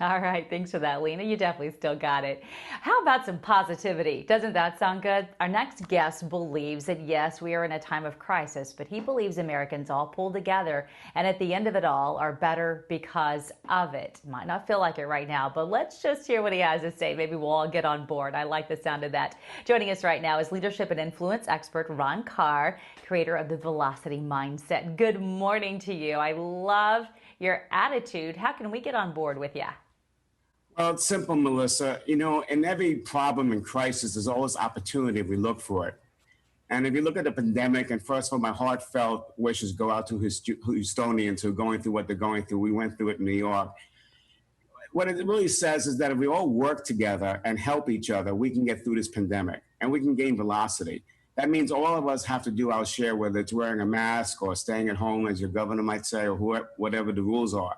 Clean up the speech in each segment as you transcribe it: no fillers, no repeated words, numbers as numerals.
All right, thanks for that, Lena. You definitely still got it. How about some positivity? Doesn't that sound good? Our next guest believes that yes, we are in a time of crisis, but he believes Americans all pull together and at the end of it all are better because of it. Might not feel like it right now, but let's just hear what he has to say. Maybe we'll all get on board. I like the sound of that. Joining us right now is leadership and influence expert Ron Karr, creator of the Velocity Mindset. Good morning to you. I love your attitude. How can we get on board with you? Well, it's simple, Melissa. In every problem and crisis, there's always opportunity if we look for it. And if you look at the pandemic, and first of all, my heartfelt wishes go out to Houstonians who are going through what they're going through. We went through it in New York. What it really says is that if we all work together and help each other, we can get through this pandemic and we can gain velocity. That means all of us have to do our share, whether it's wearing a mask or staying at home, as your governor might say, or whatever the rules are.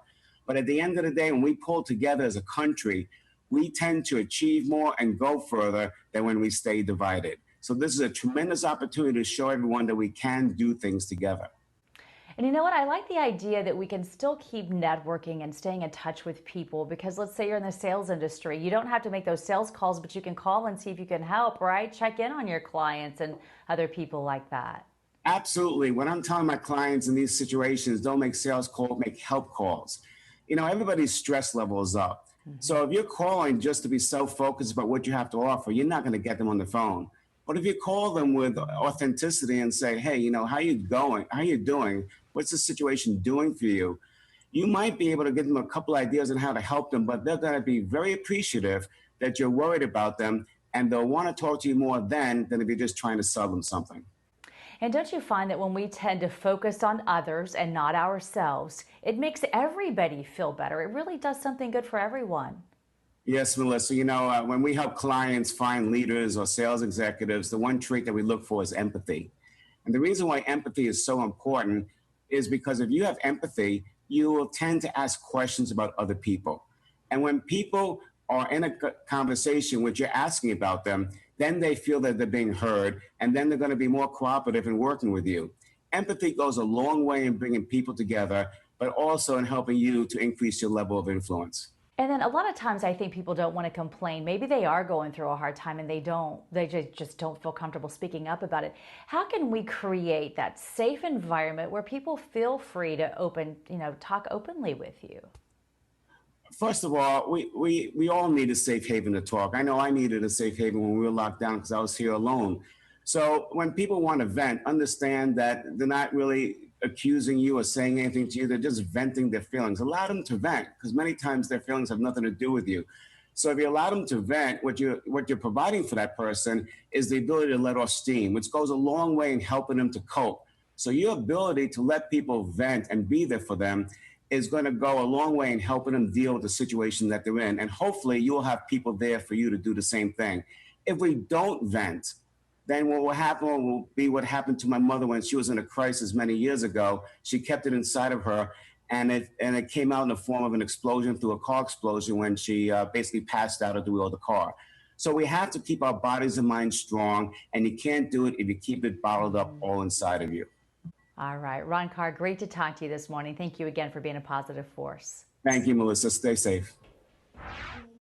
But at the end of the day, when we pull together as a country, we tend to achieve more and go further than when we stay divided. So this is a tremendous opportunity to show everyone that we can do things together. And you know what? I like the idea that we can still keep networking and staying in touch with people because let's say you're in the sales industry. You don't have to make those sales calls, but you can call and see if you can help, right? Check in on your clients and other people like that. Absolutely. When I'm telling my clients in these situations, don't make sales calls, make help calls. Everybody's stress level is up. So if you're calling just to be self-focused about what you have to offer, you're not going to get them on the phone. But if you call them with authenticity and say, hey, how you going? How you doing? What's the situation doing for you? You might be able to give them a couple ideas on how to help them, but they're going to be very appreciative that you're worried about them, and they'll want to talk to you more then than if you're just trying to sell them something. And don't you find that when we tend to focus on others and not ourselves, it makes everybody feel better? It really does something good for everyone. Yes, Melissa. When we help clients find leaders or sales executives, the one trait that we look for is empathy. And the reason why empathy is so important is because if you have empathy, you will tend to ask questions about other people. And when people are in a conversation which you're asking about them, then they feel that they're being heard, and then they're going to be more cooperative in working with you. Empathy goes a long way in bringing people together, but also in helping you to increase your level of influence. And then a lot of times I think people don't want to complain. Maybe they are going through a hard time and they just don't feel comfortable speaking up about it. How can we create that safe environment where people feel free to talk openly with you? First of all, we all need a safe haven to talk. I know I needed a safe haven when we were locked down because I was here alone. So when people want to vent, understand that they're not really accusing you or saying anything to you. They're just venting their feelings. Allow them to vent because many times their feelings have nothing to do with you. So if you allow them to vent, what you're providing for that person is the ability to let off steam, which goes a long way in helping them to cope. So your ability to let people vent and be there for them is going to go a long way in helping them deal with the situation that they're in. And hopefully you'll have people there for you to do the same thing. If we don't vent, then what will happen will be what happened to my mother when she was in a crisis many years ago. She kept it inside of her, and it came out in the form of an explosion through a car explosion when she basically passed out at the wheel of the car. So we have to keep our bodies and minds strong, and you can't do it if you keep it bottled up all inside of you. All right, Ron Karr, great to talk to you this morning. Thank you again for being a positive force. Thank you, Melissa. Stay safe.